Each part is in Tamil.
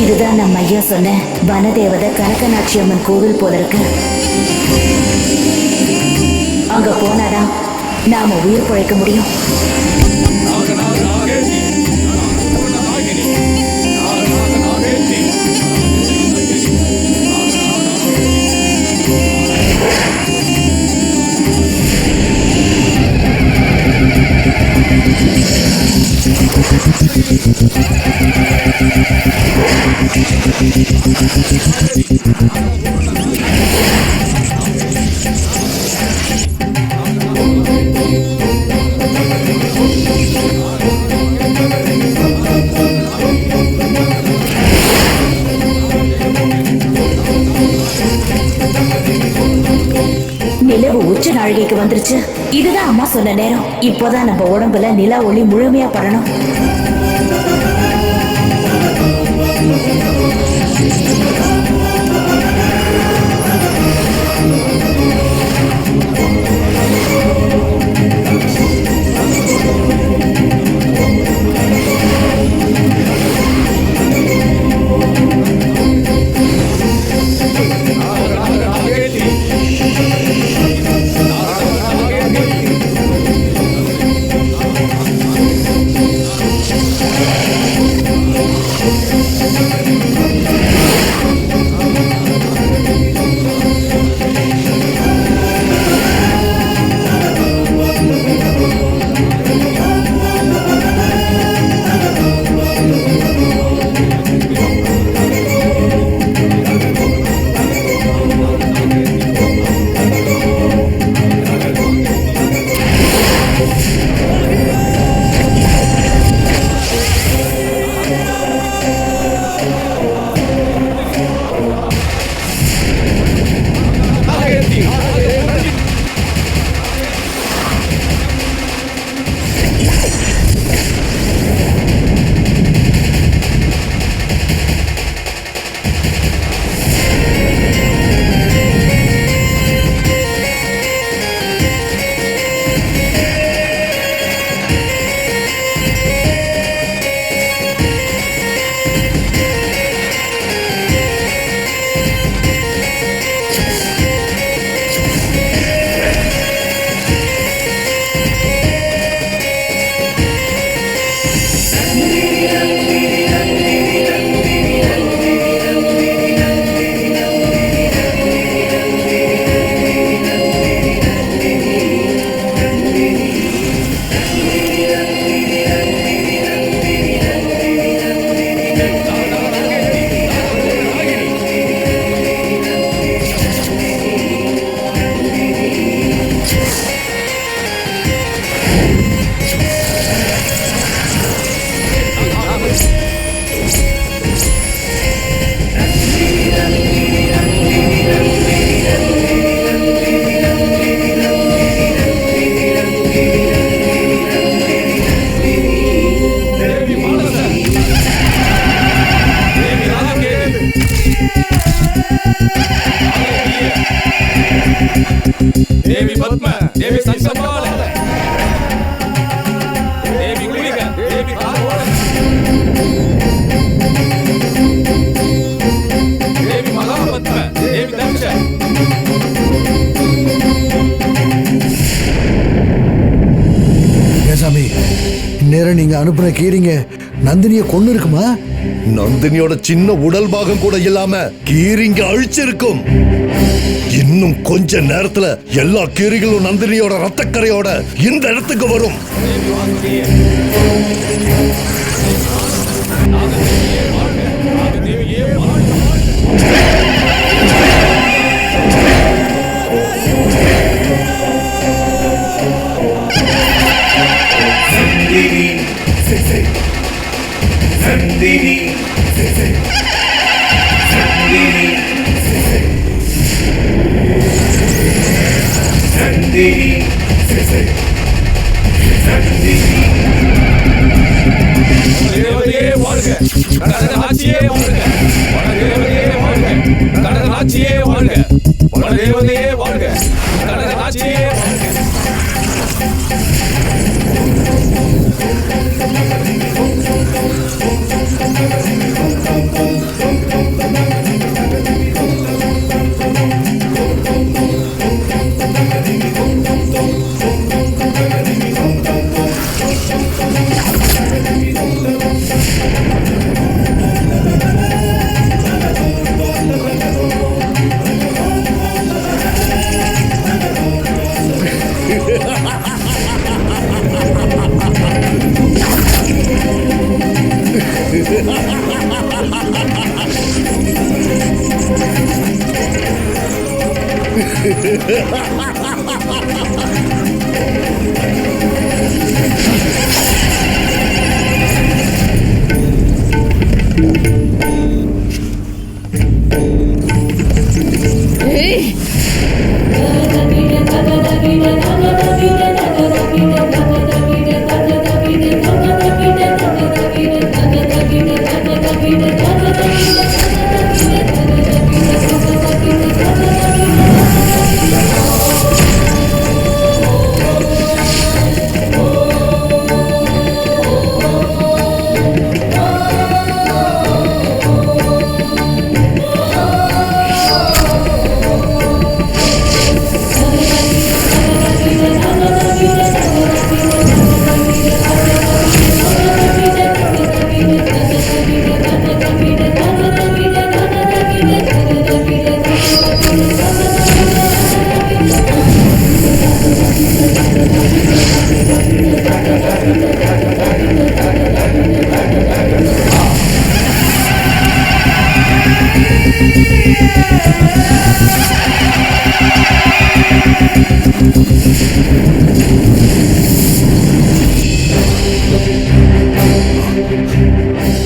இதுதான் நம்ம ஐயா சொன்ன வனதேவதை கனகநாட்சி அம்மன் கோவில் போல இருக்கு. அங்க போனாதான் நாம உயிர் பிழைக்க முடியும். நிலவு உச்ச நாழிகைக்கு வந்துருச்சு. இதுதான் அம்மா சொன்ன நேரம். இப்போதான் நம்ம உடம்புல நிலா ஒளி முழுமையா படணும். देवी पद्म, देवी संकपाल, देवी गुलिका, देवी कालवड, देवी महापद्म, देवी दक्ष. சாமி நேரம் நீங்க அனுப்புன கீரிங்க நந்தினிய கொண்டு இருக்குமா? நந்தினியோட சின்ன உடல் பாகம் கூட இல்லாம கீரிங்க அழிச்சிருக்கும். இன்னும் கொஞ்ச நேரத்துல எல்லா கீரிகளும் நந்தினியோட ரத்தக்கரையோட இந்த இடத்துக்கு வரும். தேவதையே வாழ்க, கடகநாச்சியே வாழ்க, வனதேவதையே வாழ்க, கடகநாச்சியே வாழ்க, வனதேவதையே வாழ்க, கடகநாச்சியே வாழ்க.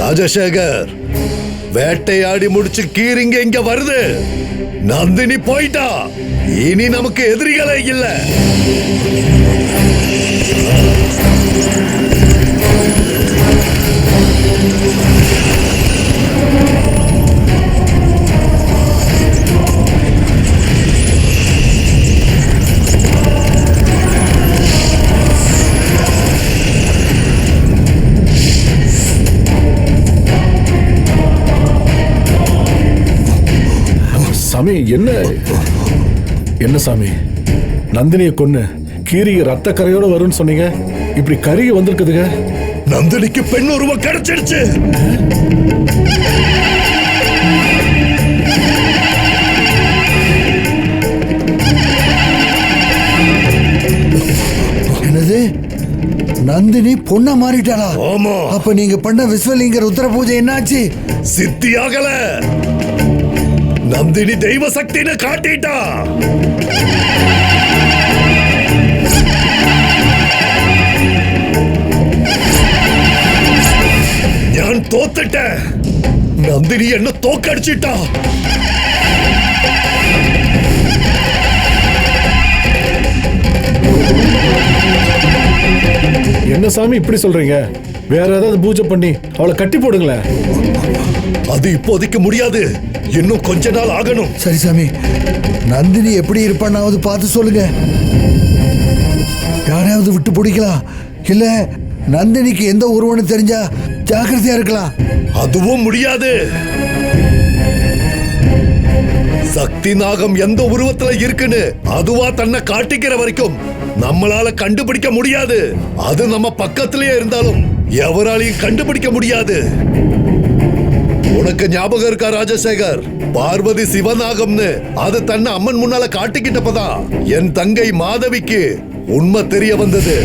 ராஜசேகர், வேட்டையாடி முடிச்சு கீரிங்க இங்க வருது. நந்தினி போயிட்டா. இனி நமக்கு எதிரிகளே இல்ல. சாமி, என்ன சாமி, நந்தினியை கொன்னு கீரிய ரத்த கரையோட வரும்னு சொன்னீங்க, இப்படி கருகி வந்திருக்குதுங்க. நந்தினிக்கு பெண் உருவம் கிடைச்சிருச்சு. என்னது, நந்தினி பொண்ணா மாறிட்டாளா? ஆமா. அப்ப நீங்க பண்ண விஸ்வலிங்க ருத்ர பூஜை என்னாச்சு? சித்தியாகல. நந்தினி தெய்வ சக்தின்னு காட்டிட்டா. நான் தோத்துட்டேன். நந்தினி என்ன தோக்கடிச்சிட்டா. என்ன சாமி இப்படி சொல்றீங்க? வேற ஏதாவது பூஜை பண்ணி அவளை கட்டி போடுங்களேன். அது இப்போதைக்கு முடியாது. இன்னும் கொஞ்ச நாள் ஆகணும். சரி சாமி, நந்தினி எப்படி இருப்பான்னாவது பார்த்து சொல்லுங்க. யாரையாவது விட்டு பிடிக்கலாம். இல்ல நந்தினிக்கு எந்த உருவம்னு தெரிஞ்சா ஜாக்கிரதையா இருக்கலாம். அதுவும் முடியாது. சக்தி நாகம் எந்த உருவத்துல இருக்குன்னு அதுவா தன்னை காட்டிக்கிற வரைக்கும் நம்மளால கண்டுபிடிக்க முடியாது. அது நம்ம பக்கத்திலேயே இருந்தாலும் எவராலையும் கண்டுபிடிக்க முடியாது. உனக்கு ஞாபகம் இருக்கா ராஜசேகர்? பார்வதி சிவநாகம்னு அது தன்னை அம்மன் முன்னால காட்டிக்கிட்டப்பதான் என் தங்கை மாதவிக்கு உண்மை தெரிய வந்தது.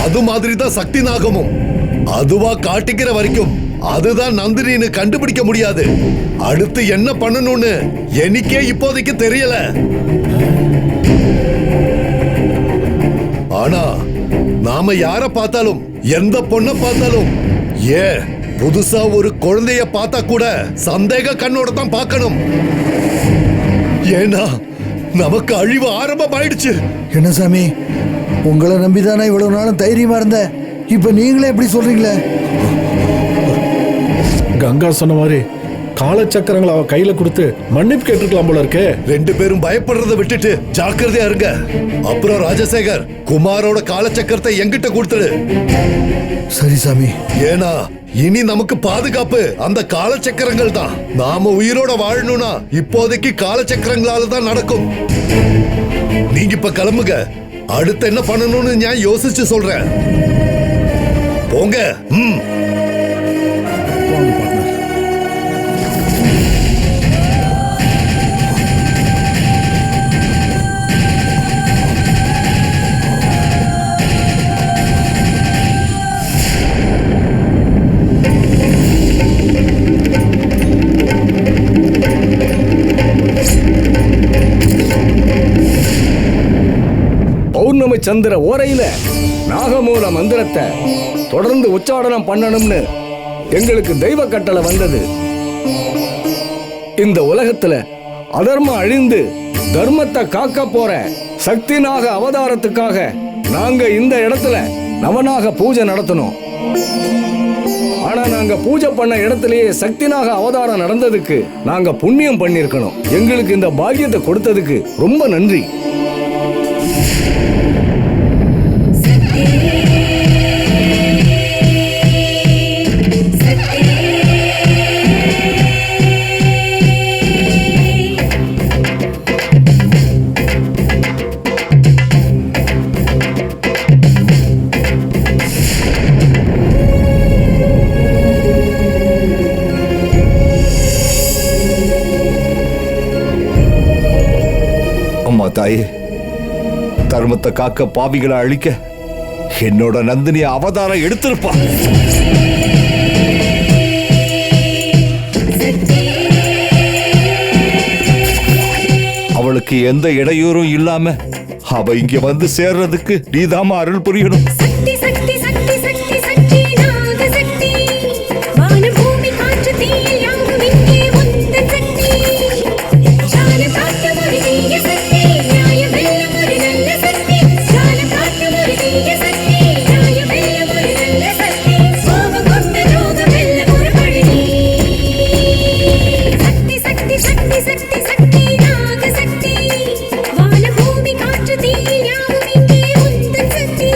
அது மாதிரிதான் சக்தி நாகமும் அதுவா காட்டிக்கிற வரைக்கும் அதுதான் நந்தினின்னு கண்டுபிடிக்க முடியாது. அடுத்து என்ன பண்ணணும்னு எனக்கே இப்போதைக்கு தெரியல. ஆனா நாம யார பார்த்தாலும் எந்த பொண்ண பார்த்தாலும் புதுசா ஒரு குழந்தைய பார்த்தா கூட சந்தேக கண்ணோட தான் பார்க்கணும். ஏன்னா நமக்கு அழிவு ஆரம்பமாயிடுச்சு. என்ன சாமி, உங்களை நம்பிதானே இவ்வளவு நாளும் தைரியமா இருந்த, இப்ப நீங்களே எப்படி சொல்றீங்களே? கங்கா சொன்ன மாதிரி காலச்சக்கரங்களை அவ கையில கொடுத்து மன்னிப்பு கேட்டுக்கலாம் போல இருக்கே. ரெண்டு பேரும் பயப்படுறத விட்டுட்டு ஜாக்கிரதையா இருங்க. அப்புறம் ராஜசேகர், குமாரோட காலச்சக்கரத்தை என்கிட்ட கொடுத்துடு. சரி சாமி. ஏன்னா இனி நமக்கு பாதுகாப்பு அந்த காலச்சக்கரங்கள் தான். நாம உயிரோட வாழணும்னா இப்போதைக்கு காலச்சக்கரங்களால தான் நடக்கும். நீங்க இப்ப கிளம்புங்க. அடுத்து என்ன பண்ணணும்னு நான் யோசிச்சு சொல்றேன். போங்க. பௌர்ணமி சந்திர ஓரையில நாகமூல மந்திரத்தை தொடர்ந்து உச்சாடனம் பண்ணணும்னு எங்களுக்கு தெய்வ கட்டளை வந்தது. இந்த உலகத்துல அதர்மம் அழிந்து தர்மத்தை காக்க போற சக்தி நாக அவதாரத்துக்காக நாங்க இந்த இடத்துல நவநாக பூஜை நடத்தணும். ஆனா நாங்க பூஜை பண்ண இடத்திலேயே சக்தி நாக அவதாரம் நடந்ததுக்கு நாங்க புண்ணியம் பண்ணிருக்கணும். எங்களுக்கு இந்த பாக்கியத்தை கொடுத்ததுக்கு ரொம்ப நன்றி. அம்மா தாயே, தர்மத்தை காக்க பாவிகளை அழிக்க என்னோட நந்தினி அவதாரம் எடுத்திருப்பா. அவளுக்கு எந்த இடையூறும் இல்லாம அவ இங்க வந்து சேர்றதுக்கு நீதாம அருள் புரியணும். சக்தி சக்தி சக்தி சக்தி சக்தி நாக சக்தி வானம் பூமி காற்று தீயில் யாவும் இங்கே உந்தன் சக்தி சால காத்து ஒரு தீய சக்தி நியாயம் வெல்லும் ஒரு நல்ல சக்தி சால காத்து ஒரு தீய சக்தி நியாயம் வெல்லும் ஒரு நல்ல சக்தி கோபம் கொண்ட ரோகம் வெல்லும் ஒரு பழனி சக்தி சக்தி சக்தி சக்தி சக்தி நாக சக்தி வானம் பூமி காற்று தீயில் யாவும் இங்கே உந்தன் சக்தி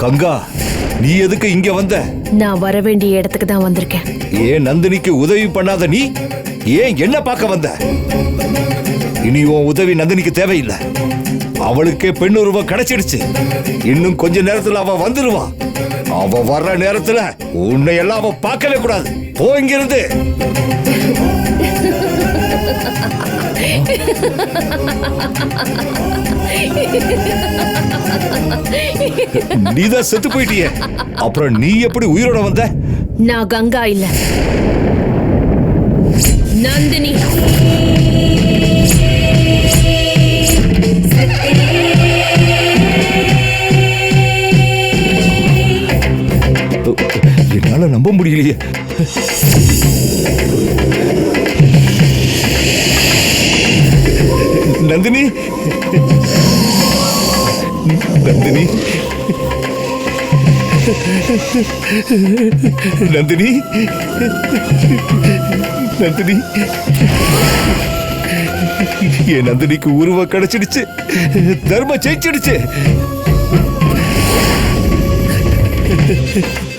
கங்கா, நீ எதுக்கு இங்க வந்த? நான் வர வேண்டிய இடத்துக்கு தான் வந்திருக்கேன். ஏன் நந்தினிக்கு உதவி பண்ணாத நீ ஏன் என்ன பார்க்க வந்த? இனி உன் உதவி நந்தினிக்கு தேவையில்லை. அவளுக்கே பெண் உருவம் கிடைச்சிடுச்சு. இன்னும் கொஞ்ச நேரத்துல அவ வந்துருவா. அவ வர்ற நேரத்துல உன்னை எல்லாம் அவ பார்க்கவே கூடாது. போ இங்கிருந்து. நீதான் செத்து போயிட்டியே, அப்புறம் நீ எப்படி உயிரோட வந்த? நான் கங்கா இல்ல, நந்தினி. என்னால நம்ப முடியலையே. நந்தினி, நந்தினி நந்தினி நந்தினி என் நந்தினிக்கு உருவம் கிடைச்சிடுச்சு. தர்மம் ஜெயிச்சிடுச்சு.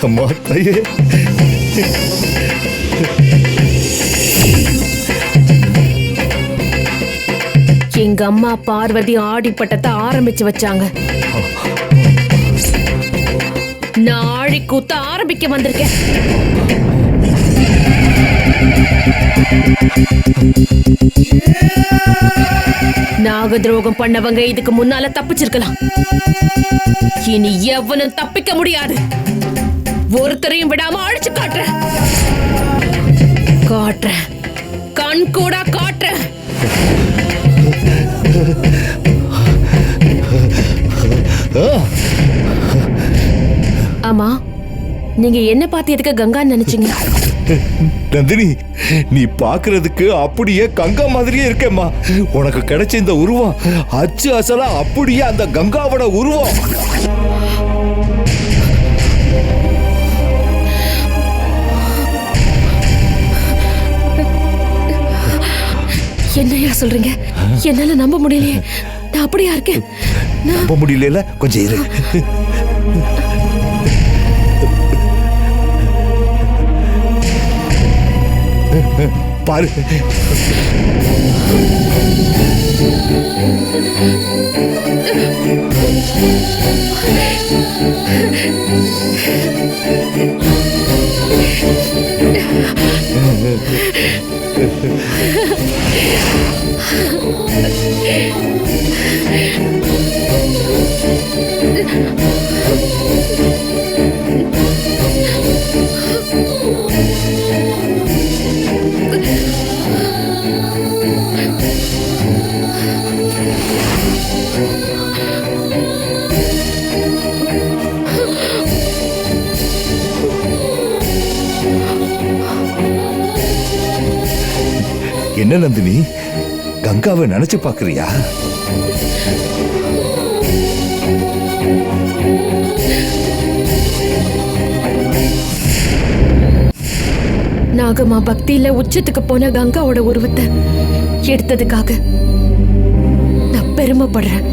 அம்மா தாயே, எங்க அம்மா பார்வதி ஆடிப்பட்டத்தை ஆரம்பிச்சு வச்சாங்க. நான் ஆழி கூத்த ஆரம்பிக்க வந்திருக்கேன். நாக துரோகம் பண்ணவங்க இதுக்கு முன்னால தப்பிச்சிருக்கலாம். இனி எவனும் தப்பிக்க முடியாது. ஒருத்தரையும் விடாம அழிச்சு காட்டுறேன். கண் கூட காட்டுறேன். ஆமா, நீங்க என்ன பார்த்து எதுக்கு கங்கான்னு நினைச்சீங்க? நந்தினி, நீ பாக்குறதுக்கு அப்படியே கங்கா மாதிரியே இருக்கேம்மா. உனக்கு கிடைச்ச இந்த உருவம் அச்சு அசலா அப்படியே அந்த கங்காவோட உருவம். என்னையா சொல்றீங்க? என்னால நம்ப முடியலையே. நான் அப்படியா இருக்கேன்? நம்ப முடியல. கொஞ்சம் இரு. பாரு, என்ன நந்தினி, கங்காவை நினைச்சு பாக்குறியா? நாகமா பக்தியில உச்சத்துக்கு போன கங்காவோட உருவத்தை எடுத்ததுக்காக நான் பெருமைப்படுறேன்.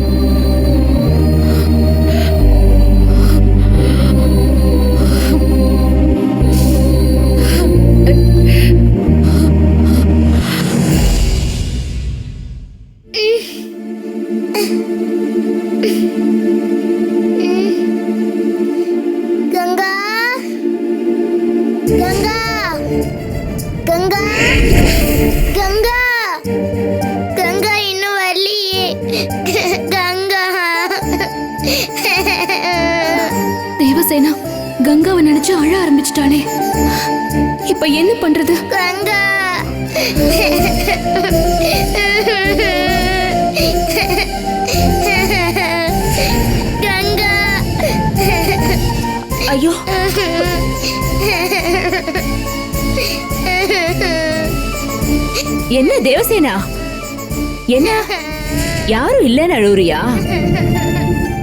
கங்கா கங்கா கங்கா கங்கா கங்கா இன்னும் வரலையே. கங்கா தேவசேனா கங்காவை நினைச்சு அழ ஆரம்பிச்சிட்டாளே. இப்ப என்ன பண்றது? கங்கா கங்கா ஐயோ, என்ன தேவசேனா, என்ன யாரும் இல்லன்னு அழுவுறியா?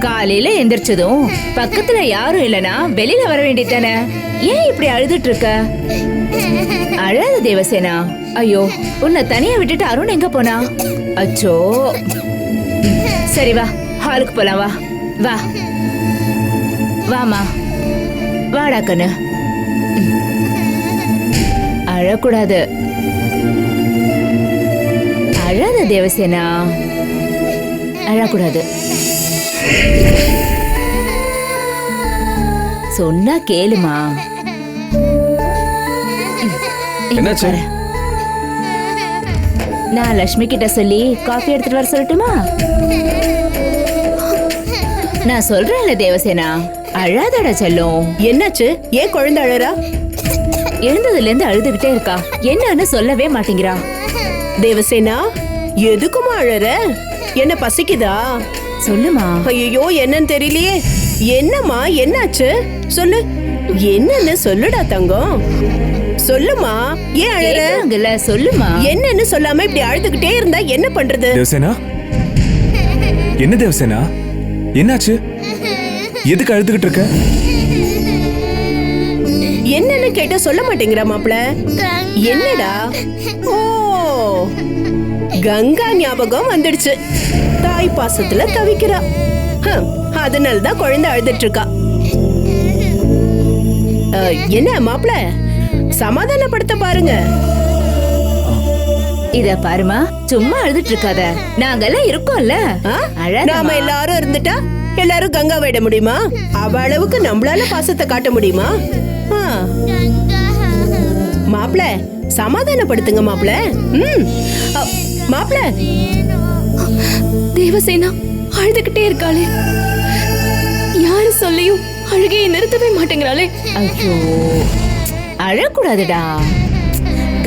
காலையில எந்திரிச்சதும் பக்கத்துல யாரும் இல்லனா வெளியில வர வேண்டியதானே. ஏன் இப்படி அழுதுட்டு இருக்க? அழாத தேவசேனா. ஐயோ, உன்னை தனியா விட்டுட்டு அருண் எங்க போனா? அச்சோ. சரி வா, ஹாலுக்கு போலாம். வா வா வாமா, வாடா கண்ணு. அழக்கூடாது. அழாத தேவசேனா, அழக்கூடாது. சொன்னா கேளுமா. என்னாச்சு? நான் லட்சுமி கிட்ட சொல்லி காஃபி எடுத்துட்டு வர சொல்லட்டுமா? நான் சொல்றேன்ல தேவசேனா, அழாதடா செல்லும். என்னாச்சு? ஏன் குழந்தை அழறா? எழுந்ததுல இருந்து அழுதுகிட்டே இருக்கா. என்னன்னு சொல்லவே மாட்டேங்கிறா. தேவசேனா, எதுக்குமா அழற? என்ன பசிக்குதா? சொல்லுமா. ஐயோ, என்னன்னு தெரியலையே. என்னம்மா, என்னாச்சு? சொல்லு. என்னன்னு சொல்லுடா தங்கம். சொல்லுமா, ஏன் அழற? கேக்குறாங்கல்ல, சொல்லுமா. என்னன்னு சொல்லாம இப்படி அழுதுகிட்டே இருந்தா என்ன பண்றது? தேவசேனா, என்ன தேவசேனா, என்னாச்சு? எதுக்கு அழுதுகிட்டு இருக்க? என்னன்னு கேட்டா சொல்ல மாட்டேங்கிற மாப்ள. என்னடா? ஓ, கங்கா ஞாபகம் வந்துடுச்சு. தாய் பாசத்துல தவிக்கிறா. அதனாலதான் குழந்தை அழுதுட்டு இருக்கா. என்ன மாப்ள, சமாதானப்படுத்த பாருங்க. இத பாருமா, சும்மா அழுதுட்டு இருக்காத. நாங்கெல்லாம் இருக்கோம்ல. நாம எல்லாரும் இருந்துட்டா எல்லாரும் கங்கா விட முடியுமா? அவ அளவுக்கு நம்மளால பாசத்தை காட்ட முடியுமா? மாப்ள, சமாதானப்படுத்துங்க மாப்ள. மாப்ள, தேவசேனா அழுதுகிட்டே இருக்காளே, யாரு சொல்லியும் அழுகையை நிறுத்தவே மாட்டேங்கிறாளே. ஐயோ, அழக்கூடாதுடா.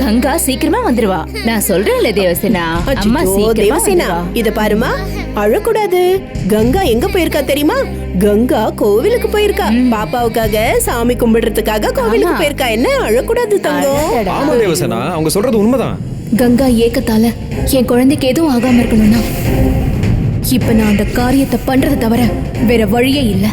கங்கா சீக்கிரமா வந்துருவா. நான் சொல்றேன்ல தேவசேனா, அம்மா சீக்கிரமா தேவசேனா, இத பாருமா, அழக்கூடாது. கங்கா எங்க போயிருக்கா தெரியுமா? கங்கா கோவிலுக்கு போயிருக்கா. பாப்பாவுக்காக சாமி கும்பிடுறதுக்காக கோவிலுக்கு போயிருக்கா. என்ன அழக்கூடாது தங்கம்? ஆமா தேவசேனா, அவங்க சொல்றது உண்மைதான். கங்கா ஏக்கத்தால என் குழந்தைக்கு எதுவும் ஆகாம இருக்கணும்னா இப்ப நான் அந்த காரியத்தை பண்றதை தவிர வேற வழியே இல்ல.